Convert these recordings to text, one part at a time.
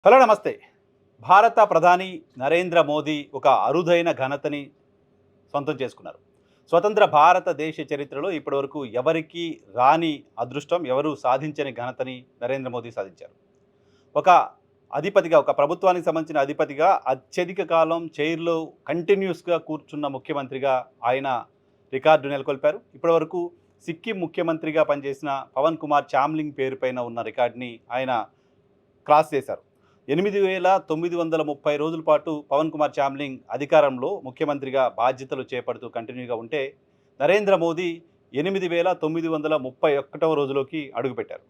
Hello నమస్తే. భారత ప్రధాని నరేంద్ర మోదీ ఒక అరుదైన ఘనతని సొంతం చేసుకున్నారు. స్వతంత్ర భారతదేశ చరిత్రలో ఇప్పటివరకు ఎవరికీ రాని అదృష్టం, ఎవరు సాధించని ఘనతని నరేంద్ర మోదీ సాధించారు. ఒక అధిపతిగా, ఒక ప్రభుత్వానికి సంబంధించిన అధిపతిగా అత్యధిక కాలం చైర్‌లో కంటిన్యూయస్‌గా కూర్చున్న ముఖ్యమంత్రిగా ఆయన రికార్డు నెలకొల్పారు. ఇప్పటివరకు సిక్కిం ముఖ్యమంత్రిగా పనిచేసిన పవన్ కుమార్ చామ్లింగ్ పేరు పైన ఉన్న రికార్డ్‌ని ఆయన క్రాస్ చేశారు. 8,930 రోజుల పాటు పవన్ కుమార్ చామ్లింగ్ అధికారంలో ముఖ్యమంత్రిగా బాధ్యతలు చేపడుతూ కంటిన్యూగా ఉంటే, నరేంద్ర మోదీ 8,931వ రోజులోకి అడుగుపెట్టారు.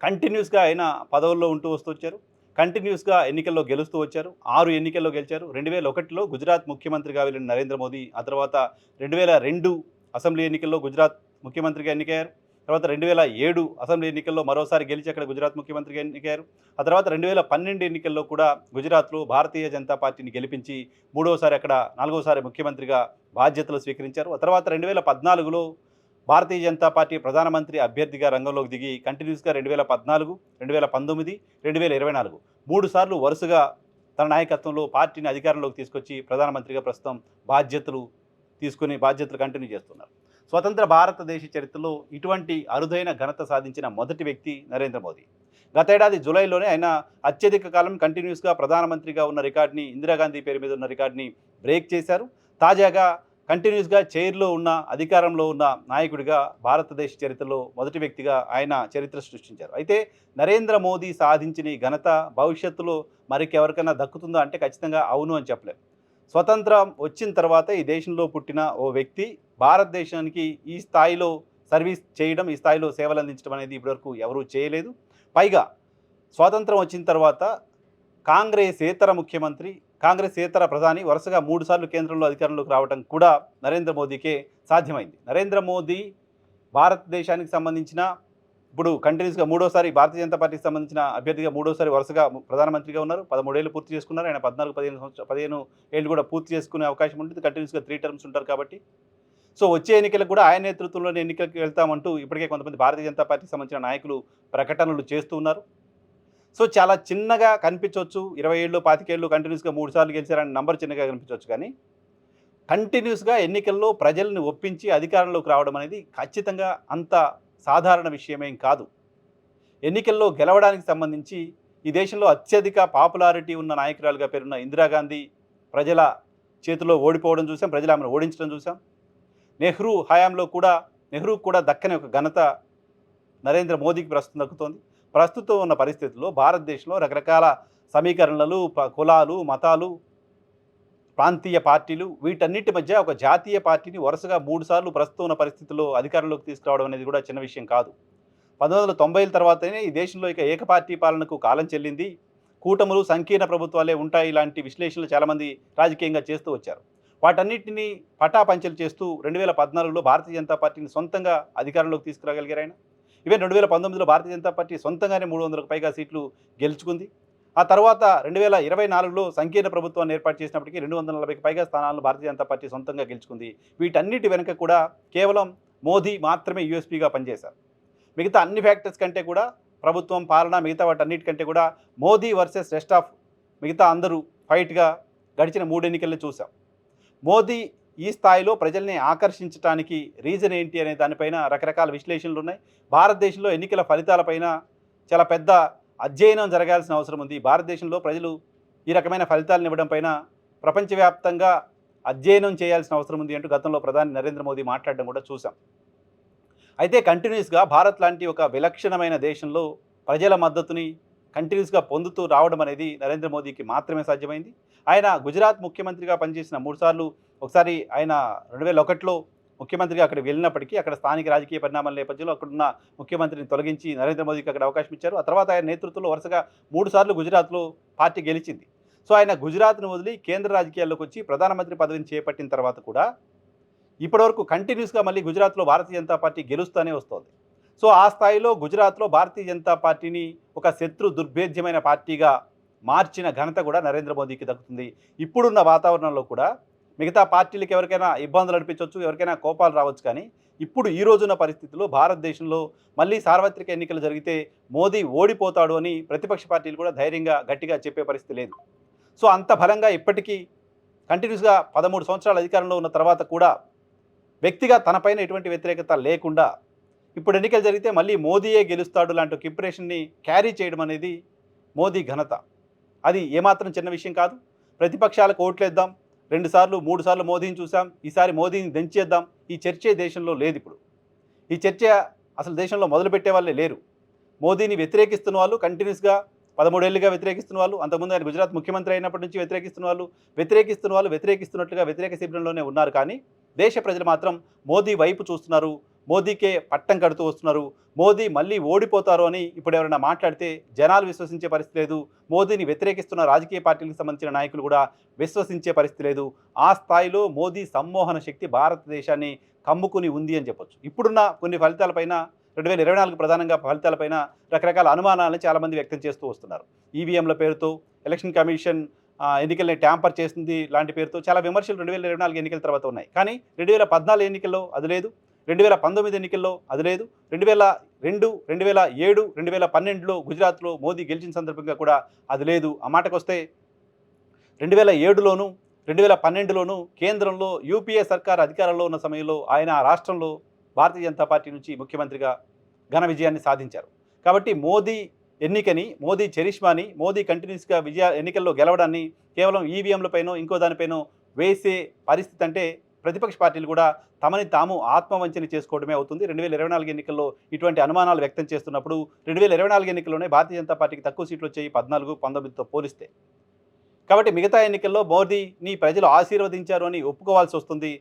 కంటిన్యూస్‌గా ఆయన పదవుల్లో ఉంటూ వస్తూ వచ్చారు. కంటిన్యూస్‌గా ఎన్నికల్లో గెలుస్తూ వచ్చారు. 6 ఎన్నికల్లో గెలిచారు. 2001లో గుజరాత్ ముఖ్యమంత్రిగా వెళ్ళిన నరేంద్ర మోదీ ఆ తర్వాత 2002 అసెంబ్లీ ఎన్నికల్లో గుజరాత్ ముఖ్యమంత్రిగా ఎన్నికయ్యారు. తర్వాత 2007 అసెంబ్లీ ఎన్నికల్లో మరోసారి గెలిచి అక్కడ గుజరాత్ ముఖ్యమంత్రిగా ఎన్నికయ్యారు. ఆ తర్వాత 2012 ఎన్నికల్లో కూడా గుజరాత్‌లో భారతీయ జనతా పార్టీని గెలిపించి మూడోసారి అక్కడ నాలుగోసారి ముఖ్యమంత్రిగా బాధ్యతలు స్వీకరించారు. ఆ తర్వాత 2014లో భారతీయ జనతా పార్టీ ప్రధానమంత్రి అభ్యర్థిగా రంగంలోకి దిగి కంటిన్యూస్‌గా 2014, 2019, 2024 3 సార్లు వరుసగా తన నాయకత్వంలో పార్టీని అధికారంలోకి తీసుకొచ్చి ప్రధానమంత్రిగా ప్రస్తుతం బాధ్యతలు బాధ్యతలు కంటిన్యూ చేస్తున్నారు. స్వతంత్ర భారతదేశ చరిత్రలో ఇటువంటి అరుదైన ఘనత సాధించిన మొదటి వ్యక్తి నరేంద్ర మోదీ. గతేడాది జూలైలోనే ఆయన అత్యధిక కాలం కంటిన్యూస్‌గా ప్రధానమంత్రిగా ఉన్న రికార్డ్‌ని, ఇందిరాగాంధీ పేరు మీద ఉన్న రికార్డ్‌ని బ్రేక్ చేశారు. తాజాగా కంటిన్యూస్‌గా చైర్‌లో ఉన్న, అధికారంలో ఉన్న నాయకుడిగా భారతదేశ చరిత్రలో మొదటి వ్యక్తిగా ఆయన చరిత్ర సృష్టించారు. అయితే నరేంద్ర మోదీ సాధించిన ఈ ఘనత భవిష్యత్తులో మరికెవరికైనా దక్కుతుందా అంటే ఖచ్చితంగా అవును అని చెప్పలేం. స్వతంత్రం వచ్చిన తర్వాత ఈ దేశంలో పుట్టిన ఓ వ్యక్తి భారతదేశానికి ఈ స్థాయిలో సర్వీస్ చేయడం, ఈ స్థాయిలో సేవలందించడం అనేది ఇప్పటివరకు ఎవరూ చేయలేదు. పైగా స్వాతంత్రం వచ్చిన తర్వాత కాంగ్రెసేతర ముఖ్యమంత్రి, కాంగ్రెసేతర ప్రధాని వరుసగా 3 సార్లు కేంద్రంలో అధికారంలోకి రావడం కూడా నరేంద్ర మోదీకే సాధ్యమైంది. నరేంద్ర మోదీ భారతదేశానికి సంబంధించిన ఇప్పుడు కంటిన్యూస్‌గా మూడోసారి భారతీయ జనతా పార్టీకి సంబంధించిన అభ్యర్థిగా మూడోసారి వరుసగా ప్రధానమంత్రిగా ఉన్నారు. 13 ఏళ్ళు పూర్తి చేసుకున్నారు. ఆయన 14, 15 ఏళ్ళు కూడా పూర్తి చేసుకునే అవకాశం ఉంటుంది. కంటిన్యూస్‌గా 3 టర్మ్స్ ఉంటారు కాబట్టి. సో, వచ్చే ఎన్నికలకు కూడా ఆయన నేతృత్వంలోనే ఎన్నికలకు వెళ్తామంటూ ఇప్పటికే కొంతమంది భారతీయ జనతా పార్టీకి సంబంధించిన నాయకులు ప్రకటనలు చేస్తూ ఉన్నారు. సో, చాలా చిన్నగా కనిపించొచ్చు. 20 ఏళ్ళు, 25 ఏళ్ళు కంటిన్యూస్‌గా 3 సార్లు గెలిచారని నంబర్ చిన్నగా కనిపించొచ్చు కానీ, కంటిన్యూస్‌గా ఎన్నికల్లో ప్రజల్ని ఒప్పించి అధికారంలోకి రావడం అనేది ఖచ్చితంగా అంత సాధారణ విషయమేం కాదు. ఎన్నికల్లో గెలవడానికి సంబంధించి ఈ దేశంలో అత్యధిక పాపులారిటీ ఉన్న నాయకురాలుగా పేరున్న ఇందిరాగాంధీ ప్రజల చేతిలో ఓడిపోవడం చూసాం. ప్రజలు ఆమెను ఓడించడం చూసాం. నెహ్రూకు కూడా దక్కని ఒక ఘనత నరేంద్ర మోదీకి ప్రస్తుతం దక్కుతోంది. ప్రస్తుతం ఉన్న పరిస్థితుల్లో భారతదేశంలో రకరకాల సమీకరణలు, కులాలు, మతాలు, ప్రాంతీయ పార్టీలు వీటన్నిటి మధ్య ఒక జాతీయ పార్టీని వరుసగా 3 సార్లు ప్రస్తుతం ఉన్న పరిస్థితుల్లో అధికారంలోకి తీసుకురావడం అనేది కూడా చిన్న విషయం కాదు. 1990ల తర్వాతనే ఈ దేశంలో ఇక ఏకపార్టీ పాలనకు కాలం చెల్లింది. కూటములు, సంకీర్ణ ప్రభుత్వాలే ఉంటాయి. ఇలాంటి విశ్లేషణలు చాలామంది రాజకీయంగా చేస్తూ వచ్చారు. వాటన్నిటిని పటాపంచలు చేస్తూ 2014లో భారతీయ జనతా పార్టీని సొంతంగా అధికారంలోకి తీసుకురాగలిగారు ఆయన. ఈవెన్ 2019లో భారతీయ జనతా పార్టీ సొంతంగానే 300కు పైగా సీట్లు గెలుచుకుంది. ఆ తర్వాత 2024లో సంకీర్ణ ప్రభుత్వాన్ని ఏర్పాటు చేసినప్పటికీ 240కి పైగా స్థానాలను భారతీయ జనతా పార్టీ సొంతంగా గెలుచుకుంది. వీటన్నిటి వెనుక కూడా కేవలం మోదీ మాత్రమే యూఎస్పీగా పనిచేశారు. మిగతా అన్ని ఫ్యాక్టర్స్ కంటే కూడా ప్రభుత్వం, పాలన మిగతా వాటన్నిటికంటే కూడా మోదీ వర్సెస్ రెస్ట్ ఆఫ్ మిగతా అందరూ ఫైట్‌గా గడిచిన 3 ఎన్నికల్లో చూసాం. మోదీ ఈ స్థాయిలో ప్రజల్ని ఆకర్షించటానికి రీజన్ ఏంటి అనే దానిపైన రకరకాల విశ్లేషణలు ఉన్నాయి. భారతదేశంలో ఎన్నికల ఫలితాలపైన చాలా పెద్ద అధ్యయనం జరగాల్సిన అవసరం ఉంది. భారతదేశంలో ప్రజలు ఈ రకమైన ఫలితాలను ఇవ్వడం పైన ప్రపంచవ్యాప్తంగా అధ్యయనం చేయాల్సిన అవసరం ఉంది అంటూ గతంలో ప్రధాని నరేంద్ర మోదీ మాట్లాడడం కూడా చూసాం. అయితే కంటిన్యూస్‌గా భారత్ లాంటి ఒక విలక్షణమైన దేశంలో ప్రజల మద్దతుని కంటిన్యూస్‌గా పొందుతూ రావడం అనేది నరేంద్ర మోదీకి మాత్రమే సాధ్యమైంది. ఆయన గుజరాత్ ముఖ్యమంత్రిగా పనిచేసిన 3 సార్లు, ఒకసారి ఆయన 2001లో ముఖ్యమంత్రిగా అక్కడికి వెళ్ళినప్పటికీ అక్కడ స్థానిక రాజకీయ పరిణామాల నేపథ్యంలో అక్కడున్న ముఖ్యమంత్రిని తొలగించి నరేంద్ర మోదీకి అక్కడ అవకాశం ఇచ్చారు. ఆ తర్వాత ఆయన నేతృత్వంలో వరుసగా 3 సార్లు గుజరాత్‌లో పార్టీ గెలిచింది. సో, ఆయన గుజరాత్‌ను వదిలి కేంద్ర రాజకీయాల్లోకి వచ్చి ప్రధానమంత్రి పదవిని చేపట్టిన తర్వాత కూడా ఇప్పటివరకు కంటిన్యూస్‌గా మళ్ళీ గుజరాత్‌లో భారతీయ జనతా పార్టీ గెలుస్తూనే వస్తోంది. సో, ఆ స్థాయిలో గుజరాత్‌లో భారతీయ జనతా పార్టీని ఒక శత్రు దుర్భేద్యమైన పార్టీగా మార్చిన ఘనత కూడా నరేంద్ర మోదీకి దక్కుతుంది. ఇప్పుడున్న వాతావరణంలో కూడా మిగతా పార్టీలకి ఎవరికైనా ఇబ్బందులు అనిపించొచ్చు, ఎవరికైనా కోపాలు రావచ్చు కానీ ఇప్పుడు ఈ రోజున్న పరిస్థితుల్లో భారతదేశంలో మళ్ళీ సార్వత్రిక ఎన్నికలు జరిగితే మోదీ ఓడిపోతాడు అని ప్రతిపక్ష పార్టీలు కూడా ధైర్యంగా గట్టిగా చెప్పే పరిస్థితి లేదు. సో అంత బలంగా ఇప్పటికీ కంటిన్యూస్గా 13 సంవత్సరాల అధికారంలో ఉన్న తర్వాత కూడా వ్యక్తిగా తనపైన ఎటువంటి వ్యతిరేకత లేకుండా ఇప్పుడు ఎన్నికలు జరిగితే మళ్ళీ మోదీయే గెలుస్తాడు లాంటి ఒక ఇంప్రెషన్ని క్యారీ చేయడం అనేది మోదీ ఘనత. అది ఏమాత్రం చిన్న విషయం కాదు. ప్రతిపక్షాలకు ఓట్లేద్దాం, 2 సార్లు 3 సార్లు మోదీని చూసాం, ఈసారి మోదీని దించేద్దాం, ఈ చర్చే దేశంలో లేదు. ఇప్పుడు ఈ చర్చ అసలు దేశంలో మొదలుపెట్టే వాళ్ళే లేరు. మోదీని వ్యతిరేకిస్తున్న వాళ్ళు కంటిన్యూస్గా 13 ఏళ్ళుగా వ్యతిరేకిస్తున్న వాళ్ళు, అంతకుముందు ఆయన గుజరాత్ ముఖ్యమంత్రి అయినప్పటి నుంచి వ్యతిరేకిస్తున్న వాళ్ళు వ్యతిరేకిస్తున్నట్లుగా వ్యతిరేక శిబిరంలోనే ఉన్నారు. కానీ దేశ ప్రజలు మాత్రం మోదీ వైపు చూస్తున్నారు, మోదీకే పట్టం కడుతూ వస్తున్నారు. మోదీ మళ్ళీ ఓడిపోతారు అని ఇప్పుడు ఎవరైనా మాట్లాడితే జనాలు విశ్వసించే పరిస్థితి లేదు. మోదీని వ్యతిరేకిస్తున్న రాజకీయ పార్టీలకు సంబంధించిన నాయకులు కూడా విశ్వసించే పరిస్థితి లేదు. ఆ స్థాయిలో మోదీ సమ్మోహన శక్తి భారతదేశాన్ని కమ్ముకుని ఉంది అని చెప్పొచ్చు. ఇప్పుడున్న కొన్ని ఫలితాలపైన 2024 ప్రధానంగా ఫలితాలపైన రకరకాల అనుమానాలను చాలామంది వ్యక్తం చేస్తూ వస్తున్నారు. ఈవీఎంల పేరుతో ఎలక్షన్ కమిషన్ ఎన్నికల్ని ట్యాంపర్ చేస్తుంది లాంటి పేరుతో చాలా విమర్శలు 2024 ఎన్నికల తర్వాత ఉన్నాయి. కానీ 2014 ఎన్నికల్లో అది లేదు, 2019 ఎన్నికల్లో అది లేదు, 2002, 2007, 2012లో గుజరాత్లో మోదీ గెలిచిన సందర్భంగా కూడా అది లేదు. ఆ మాటకొస్తే 2007లోను 2012లోను కేంద్రంలో యూపీఏ సర్కార్ అధికారంలో ఉన్న సమయంలో ఆయన ఆ రాష్ట్రంలో భారతీయ జనతా పార్టీ నుంచి ముఖ్యమంత్రిగా ఘన విజయాన్ని సాధించారు. కాబట్టి మోదీ ఎన్నికని, మోదీ చరిష్మాని, మోదీ కంటిన్యూస్గా ఎన్నికల్లో గెలవడాన్ని కేవలం ఈవీఎంలపైనో ఇంకో దానిపైనో వేసే పరిస్థితి అంటే ప్రతిపక్ష పార్టీలు కూడా తమని తాము ఆత్మవంచన చేసుకోవడమే అవుతుంది. 2024 ఎన్నికల్లో ఇటువంటి అనుమానాలు వ్యక్తం చేస్తున్నప్పుడు 2024 ఎన్నికల్లోనే భారతీయ జనతా పార్టీకి తక్కువ సీట్లు వచ్చాయి 14, 19తో పోలిస్తే. కాబట్టి మిగతా ఎన్నికల్లో మోదీని ప్రజలు ఆశీర్వదించారు అని ఒప్పుకోవాల్సి వస్తుంది.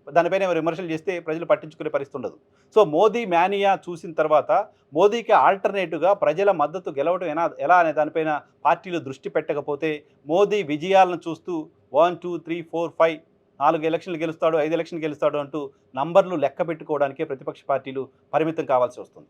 దానిపైన విమర్శలు చేస్తే ప్రజలు పట్టించుకునే పరిస్థితి ఉండదు. సో మోదీ మేనియా చూసిన తర్వాత మోదీకి ఆల్టర్నేటివ్గా ప్రజల మద్దతు గెలవడం ఎలా అనే దానిపైన పార్టీలు దృష్టి పెట్టకపోతే మోదీ విజయాలను చూస్తూ 1, 2, 3, 4, 5 4 ఎలక్షన్లు గెలుస్తాడు, 5 ఎలక్షన్లు గెలుస్తాడు అంటూ నంబర్లు లెక్క పెట్టుకోవడానికే ప్రతిపక్ష పార్టీలు పరిమితం కావాల్సి వస్తుంది.